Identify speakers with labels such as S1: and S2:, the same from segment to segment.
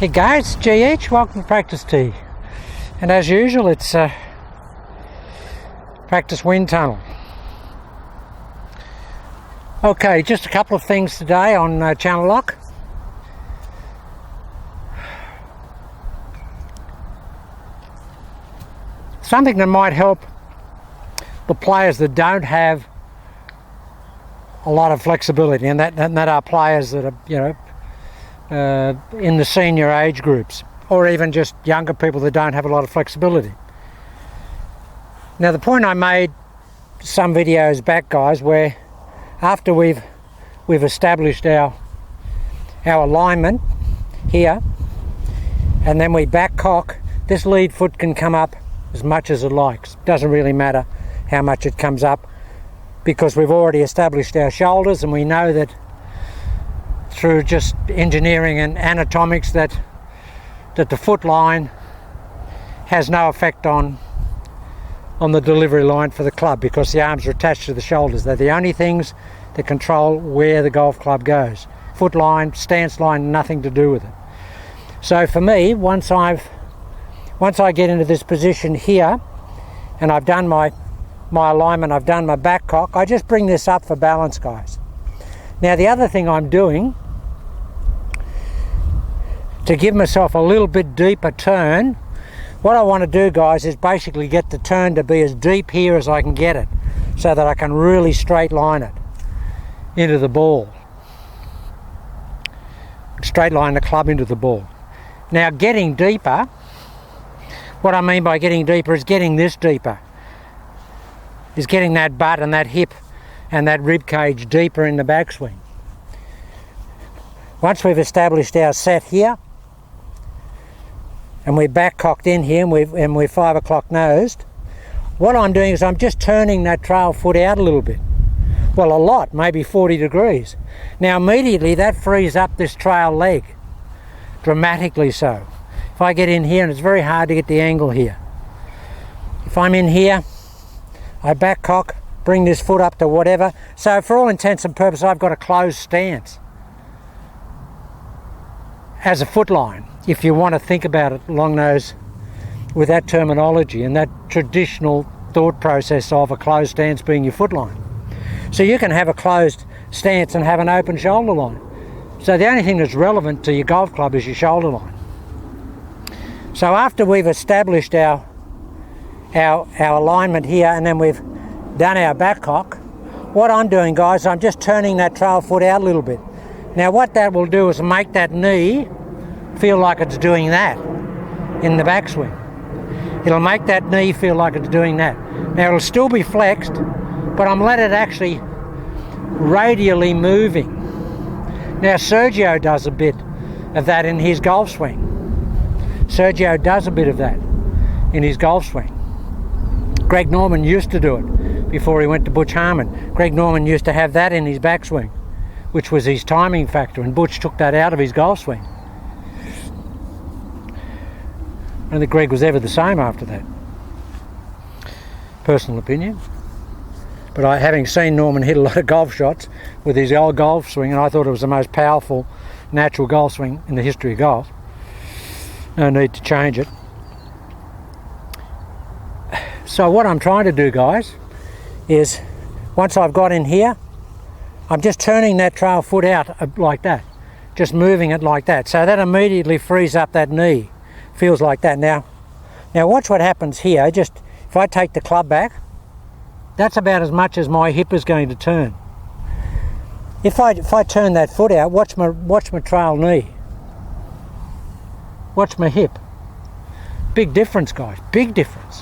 S1: Hey guys, GH, welcome to Practice Tee. And as usual, it's Practice Wind Tunnel. Okay, just a couple of things today on channel lock. Something that might help the players that don't have a lot of flexibility, and that are players that are, in the senior age groups, or even just younger people that don't have a lot of flexibility. Now, the point I made some videos back, guys, where after we've established our alignment here, and then we back cock, this lead foot can come up as much as it likes. Doesn't really matter how much it comes up, because we've already established our shoulders, and we know that through just engineering and anatomics that the foot line has no effect on the delivery line for the club, because the arms are attached to the shoulders. They're the only things that control where the golf club goes. Foot line, stance line, nothing to do with it. So for me, once I get into this position here and I've done my alignment, I've done my back cock, I just bring this up for balance, guys. Now, the other thing I'm doing to give myself a little bit deeper turn, what I want to do, guys, is basically get the turn to be as deep here as I can get it, so that I can really straight line it into the ball. Straight line the club into the ball. Now, getting deeper, what I mean by getting deeper is getting this deeper. Is getting that butt and that hip and that rib cage deeper in the backswing. Once we've established our set here, and we're back cocked in here, and we're 5 o'clock nosed, what I'm doing is I'm just turning that trail foot out a little bit. Well, a lot, maybe 40 degrees. Now immediately that frees up this trail leg, dramatically so. If I get in here, and it's very hard to get the angle here. If I'm in here, I back cock, bring this foot up to whatever. So for all intents and purposes, I've got a closed stance as a foot line, if you want to think about it along those, with that terminology and that traditional thought process of a closed stance being your foot line. So you can have a closed stance and have an open shoulder line. So the only thing that's relevant to your golf club is your shoulder line. So after we've established our alignment here, and then we've done our back cock, what I'm doing, guys, I'm just turning that trail foot out a little bit. Now what that will do is make that knee feel like it's doing that in the backswing. It'll make that knee feel like it's doing that. Now it'll still be flexed, but I'm letting it actually radially moving. Now Sergio does a bit of that in his golf swing. Sergio does a bit of that in his golf swing. Greg Norman used to do it before he went to Butch Harmon. Greg Norman used to have that in his backswing, which was his timing factor, and Butch took that out of his golf swing. I don't think Greg was ever the same after that. Personal opinion. But having seen Norman hit a lot of golf shots with his old golf swing, and I thought it was the most powerful natural golf swing in the history of golf. No need to change it. So what I'm trying to do, guys, is once I've got in here, I'm just turning that trail foot out like that, just moving it like that. So that immediately frees up that knee. Feels like that. Now watch what happens here. Just if I take the club back, that's about as much as my hip is going to turn. If I turn that foot out, watch my trail knee. Watch my hip. Big difference, guys. Big difference.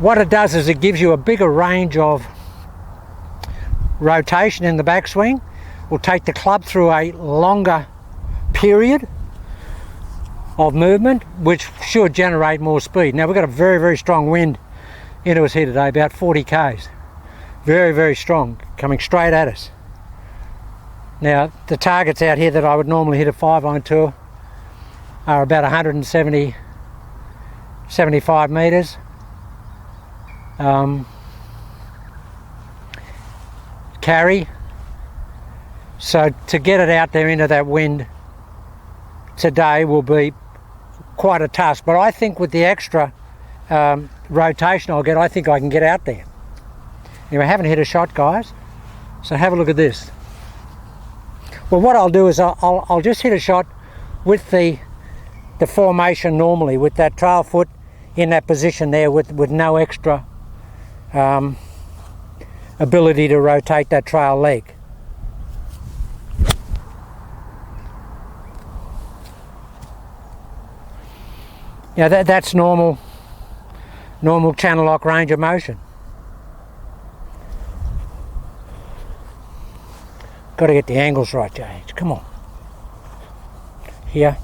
S1: What it does is it gives you a bigger range of rotation in the backswing. Will take the club through a longer period of movement, which should generate more speed. Now we've got a very, very strong wind into us here today, about 40 k's. Very, very strong, coming straight at us. Now the targets out here that I would normally hit a 5-iron tour are about 75 metres. Carry So to get it out there into that wind today will be quite a task, but I think with the extra rotation I'll get, I think I can get out there. Anyway, I haven't hit a shot, guys, so have a look at this. Well, what I'll do is I'll just hit a shot with the formation normally, with that trail foot in that position there with no extra ability to rotate that trail leg. Yeah, that's normal channel lock range of motion. Got to get the angles right, JH. Come on. Here.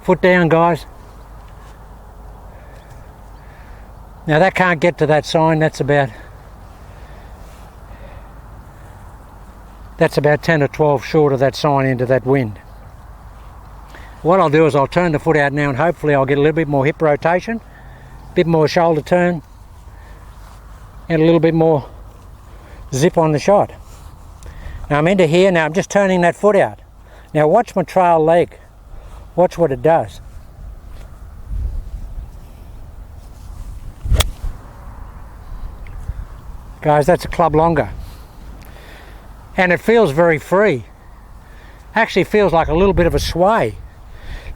S1: Foot down, guys. Now that can't get to that sign. That's about 10 or 12 short of that sign into that wind. What I'll do is I'll turn the foot out now and hopefully I'll get a little bit more hip rotation, a bit more shoulder turn, and a little bit more zip on the shot. Now I'm into here, now I'm just turning that foot out. Now watch my trail leg. Watch what it does. Guys, that's a club longer. And it feels very free. Actually feels like a little bit of a sway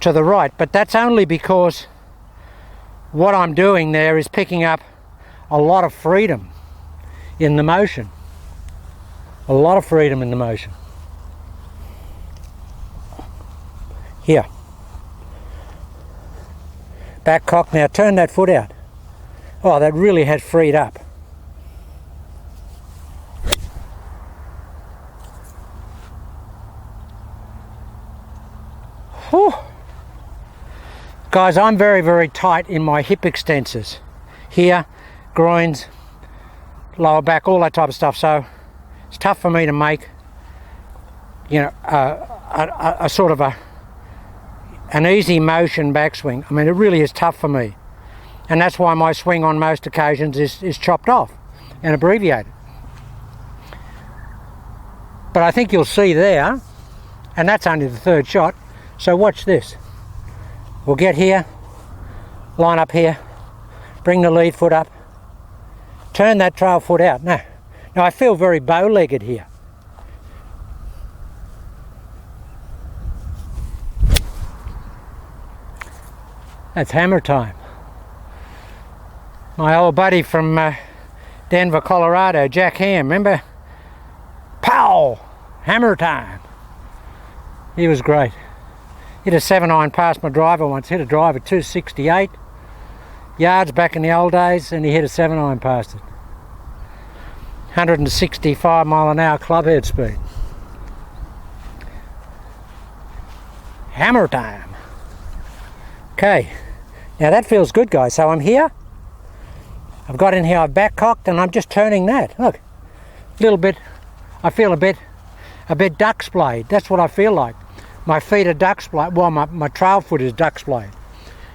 S1: to the right, but that's only because what I'm doing there is picking up a lot of freedom in the motion. A lot of freedom in the motion. Here. Back cock. Now turn that foot out. Oh, that really has freed up. Whew. Guys, I'm very, very tight in my hip extensors. Here, groins, lower back, all that type of stuff. So it's tough for me to make, you know, a sort of an easy motion backswing. I mean, it really is tough for me. And that's why my swing on most occasions is chopped off and abbreviated. But I think you'll see there, and that's only the third shot, so watch this. We'll get here, line up here, bring the lead foot up, turn that trail foot out. Now I feel very bow-legged here. That's hammer time. My old buddy from Denver, Colorado, Jack Ham, remember? Pow! Hammer time. He was great. Hit a 7-iron past my driver once, hit a driver 268 yards back in the old days, and he hit a 7-iron past it. 165 mile an hour club head speed. Hammer time. Okay, now that feels good, guys. So I'm here, I've got in here, I've back cocked, and I'm just turning that. Look, a little bit, I feel a bit duck splayed. That's what I feel like. My feet are duck splayed. Well, my trail foot is duck splayed.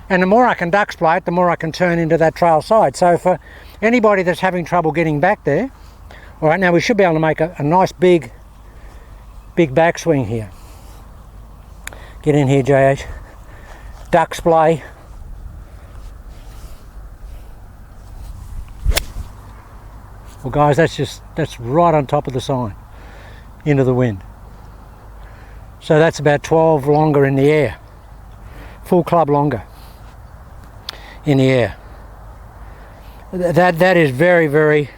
S1: And the more I can duck splay it, the more I can turn into that trail side. So for anybody that's having trouble getting back there, all right, now we should be able to make a nice big backswing here. Get in here, JH. Duck splay. Well, guys, that's right on top of the sign, into the wind. So that's about 12 longer in the air, full club longer in the air. That is very, very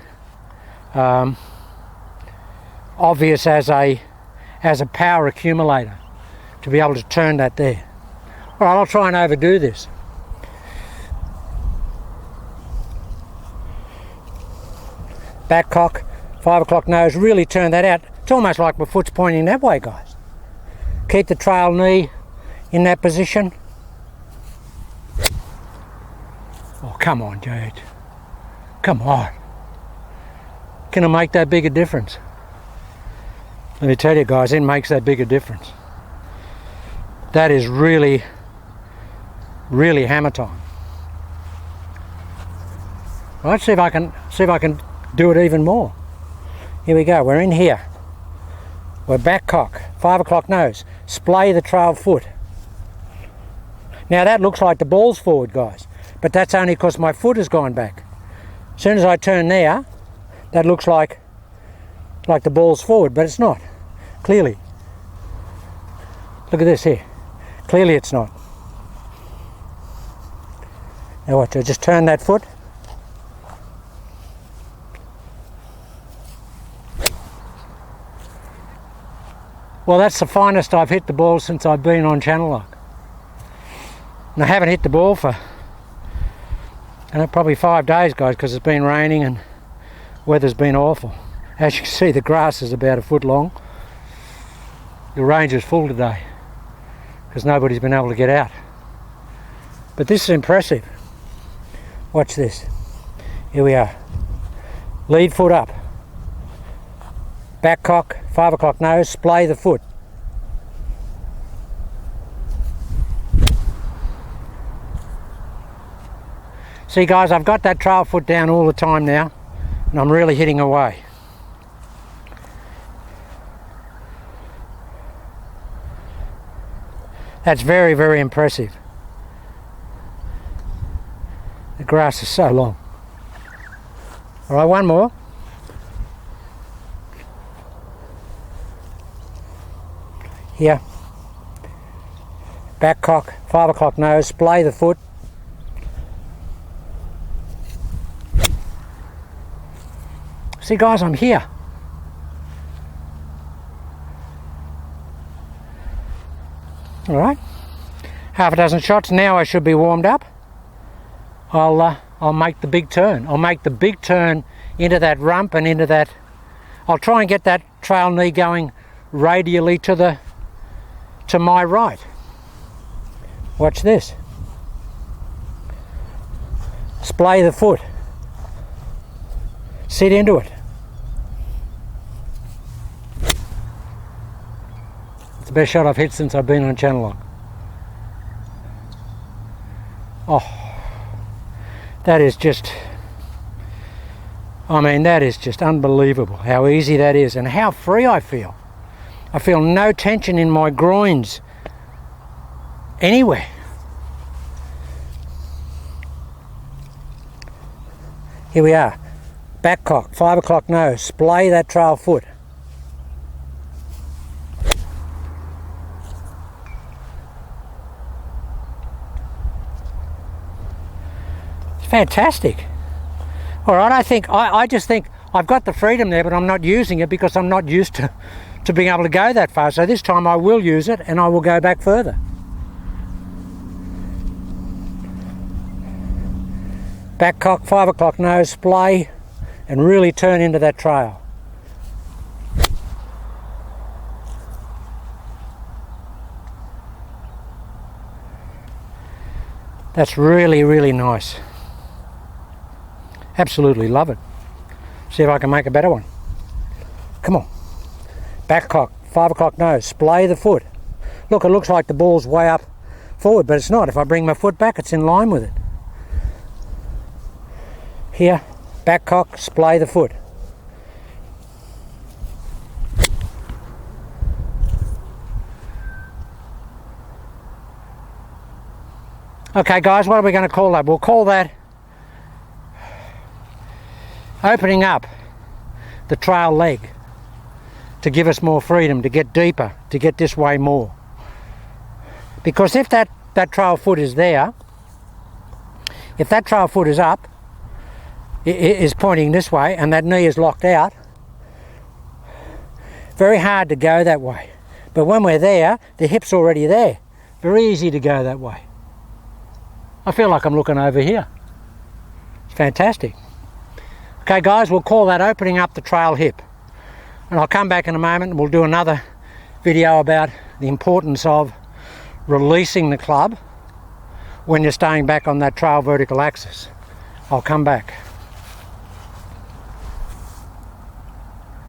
S1: obvious as a power accumulator to be able to turn that there. All right, I'll try and overdo this. Back cock, 5 o'clock nose, really turn that out. It's almost like my foot's pointing that way, guys. Keep the trail knee in that position. Oh, come on, JH. Come on. Can it make that big a difference? Let me tell you, guys, it makes that big a difference. That is really, really hammer time. Right, see if I can do it even more. Here we go, we're in here. We're back cock, 5 o'clock nose, splay the trail foot. Now that looks like the ball's forward, guys, but that's only because my foot has gone back. As soon as I turn there, that looks like the ball's forward, but it's not, clearly. Look at this here, clearly it's not. Now watch, I just turn that foot. Well, that's the finest I've hit the ball since I've been on Channel Lock. And I haven't hit the ball for probably 5 days, guys, because it's been raining and weather's been awful. As you can see, the grass is about a foot long. The range is full today because nobody's been able to get out. But this is impressive. Watch this. Here we are. Lead foot up. Back cock, 5 o'clock nose, splay the foot. See guys, I've got that trail foot down all the time now, and I'm really hitting away. That's very, very impressive. The grass is so long. All right, one more. Here. Back cock, 5 o'clock nose, splay the foot. See guys, I'm here. All right, half a dozen shots. Now I should be warmed up. I'll make the big turn. I'll make the big turn into that rump and into that. I'll try and get that trail knee going radially to my right. Watch this. Splay the foot. Sit into it. It's the best shot I've hit since I've been on Channel Lock. Oh. That is just, I mean, that is just unbelievable how easy that is and how free I feel. I feel no tension in my groins anywhere. Here we are, back cock, 5 o'clock nose, splay that trail foot. Fantastic. All right, I just think I've got the freedom there, but I'm not using it because I'm not used to being able to go that far. So this time I will use it and I will go back further. Back cock, 5 o'clock nose, splay, and really turn into that trail. That's really, really nice. Absolutely love it. See if I can make a better one. Come on. Back cock, 5 o'clock nose, splay the foot. Look, it looks like the ball's way up forward, but it's not. If I bring my foot back, it's in line with it. Here, back cock, splay the foot. Okay guys, what are we going to call that? We'll call that opening up the trail leg to give us more freedom, to get deeper, to get this way more. Because if that trail foot is there, if that trail foot is up, it is pointing this way, and that knee is locked out, very hard to go that way. But when we're there, the hip's already there. Very easy to go that way. I feel like I'm looking over here. It's fantastic. Okay guys, we'll call that opening up the trail hip. And I'll come back in a moment and we'll do another video about the importance of releasing the club when you're staying back on that trail vertical axis. I'll come back.